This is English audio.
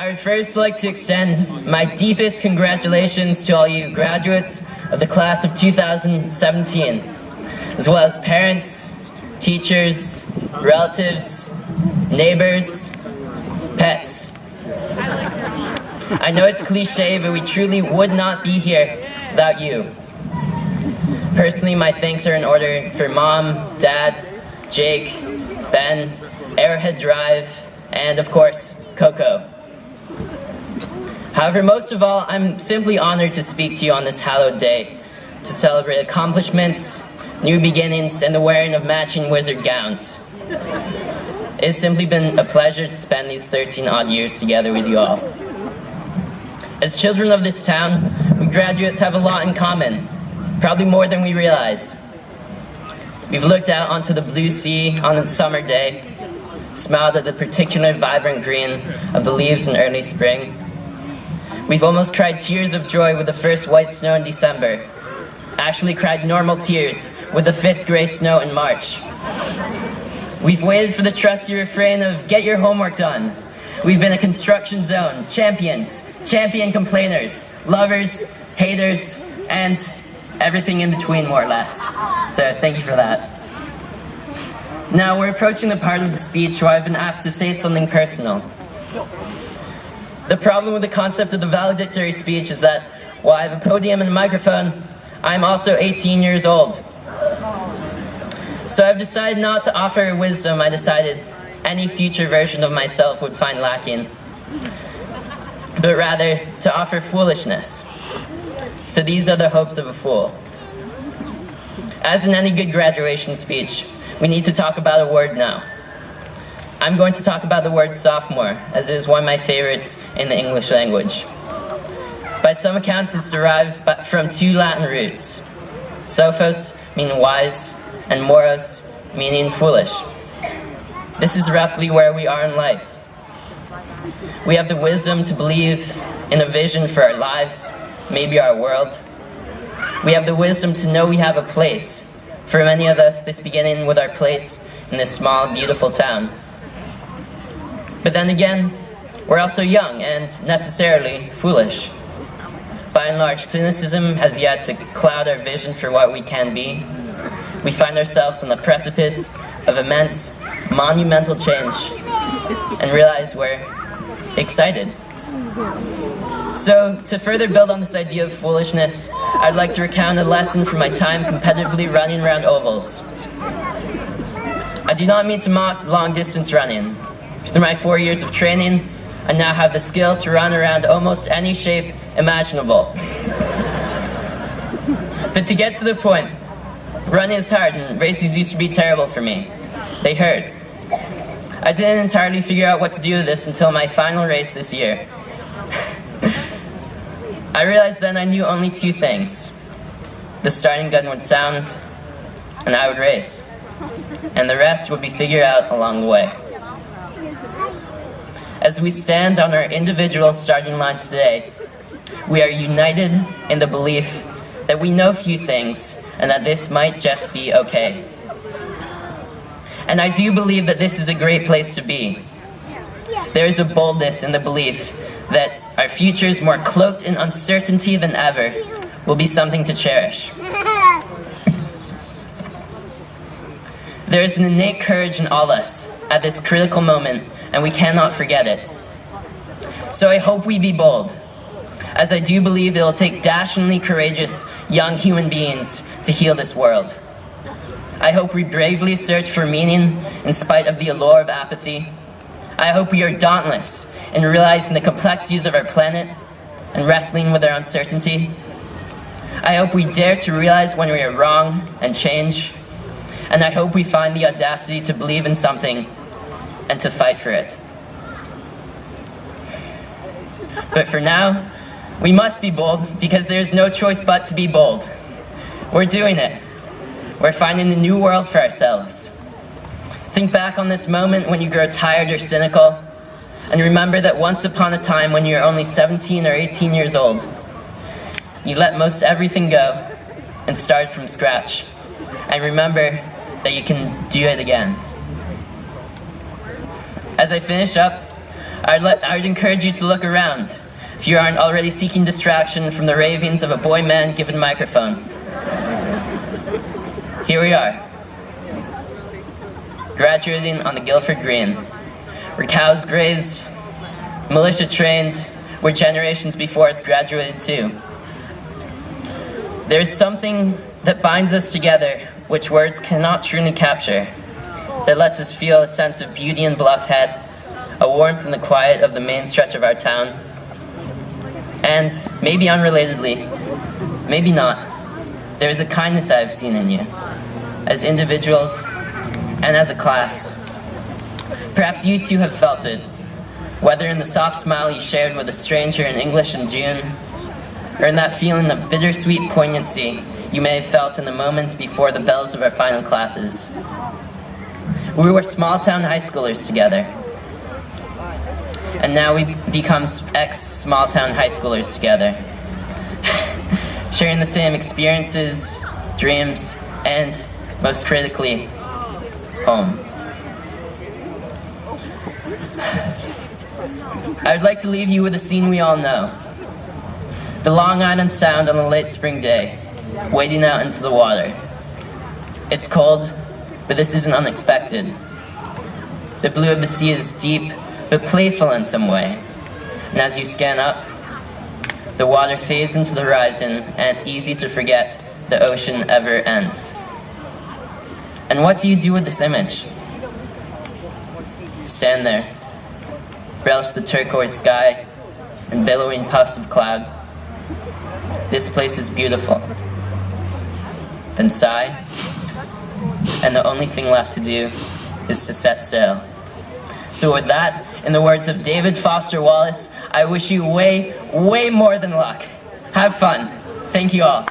I would first like to extend my deepest congratulations to all you graduates of the class of 2017, as well as parents, teachers, relatives, neighbors, pets. I know it's cliche, but we truly would not be here without you. Personally, my thanks are in order for Mom, Dad, Jake, Ben, Arrowhead Drive, and of course, Coco. However, most of all, I'm simply honored to speak to you on this hallowed day, to celebrate accomplishments, new beginnings, and the wearing of matching wizard gowns. It has simply been a pleasure to spend these 13 odd years together with you all. As children of this town, we graduates have a lot in common, probably more than we realize. We've looked out onto the blue sea on a summer day, smiled at the particular vibrant green of the leaves in early spring. We've almost cried tears of joy with the first white snow in December, actually cried normal tears with the 5th gray snow in March. We've waited for the trusty refrain of "get your homework done." We've been a construction zone, champions, champion complainers, lovers, haters, and everything in between, more or less. So thank you for that. Now we're approaching the part of the speech where I've been asked to say something personal. The problem with the concept of the valedictory speech is that while I have a podium and a microphone, I'm also 18 years old. So I've decided not to offer wisdom I decided any future version of myself would find lacking, but rather to offer foolishness. So these are the hopes of a fool. As in any good graduation speech, we need to talk about a word now. I'm going to talk about the word sophomore, as it is one of my favorites in the English language. By some accounts, it's derived from 2 Latin roots, sophos, meaning wise, and moros, meaning foolish. This is roughly where we are in life. We have the wisdom to believe in a vision for our lives, maybe our world. We have the wisdom to know we have a place. For many of us, this beginning with our place in this small, beautiful town. But then again, we're also young and necessarily foolish. By and large, cynicism has yet to cloud our vision for what we can be. We find ourselves on the precipice of immense, monumental change and realize we're excited. So, to further build on this idea of foolishness, I'd like to recount a lesson from my time competitively running around ovals. I do not mean to mock long-distance running. Through my 4 years of training, I now have the skill to run around almost any shape imaginable. But to get to the point, running is hard and races used to be terrible for me. They hurt. I didn't entirely figure out what to do with this until my final race this year. I realized then I knew only 2 things. The starting gun would sound, and I would race. And the rest would be figured out along the way. As we stand on our individual starting lines today, we are united in the belief that we know few things and that this might just be okay. And I do believe that this is a great place to be. There is a boldness in the belief that our future is more cloaked in uncertainty than ever will be something to cherish. There is an innate courage in all us at this critical moment, and we cannot forget it. So I hope we be bold, as I do believe it will take dashingly courageous young human beings to heal this world. I hope we bravely search for meaning in spite of the allure of apathy. I hope we are dauntless in realizing the complexities of our planet and wrestling with our uncertainty. I hope we dare to realize when we are wrong and change. And I hope we find the audacity to believe in something and to fight for it. But for now, we must be bold because there is no choice but to be bold. We're doing it. We're finding a new world for ourselves. Think back on this moment when you grow tired or cynical, and remember that once upon a time when you were only 17 or 18 years old, you let most everything go and started from scratch. And remember that you can do it again. As I finish up, I'd encourage you to look around if you aren't already seeking distraction from the ravings of a boy-man given microphone. Here we are, graduating on the Guilford Green, where cows grazed, militia trained, where generations before us graduated too. There's something that binds us together, which words cannot truly capture, that lets us feel a sense of beauty in Bluff Head, a warmth in the quiet of the main stretch of our town, and maybe unrelatedly, maybe not, there is a kindness I have seen in you, as individuals and as a class. Perhaps you too have felt it, whether in the soft smile you shared with a stranger in English in June, or in that feeling of bittersweet poignancy you may have felt in the moments before the bells of our final classes. We were small-town high schoolers together, and now we become ex-small-town high schoolers together, sharing the same experiences, dreams, and, most critically, home. I would like to leave you with a scene we all know. The Long Island Sound on a late spring day, wading out into the water. It's cold, but this isn't unexpected. The blue of the sea is deep, but playful in some way. And as you scan up, the water fades into the horizon, and it's easy to forget the ocean ever ends. And what do you do with this image? Stand there, relish the turquoise sky and billowing puffs of cloud. This place is beautiful. Then sigh, and the only thing left to do is to set sail. So with that, in the words of David Foster Wallace, I wish you way, way more than luck. Have fun. Thank you all.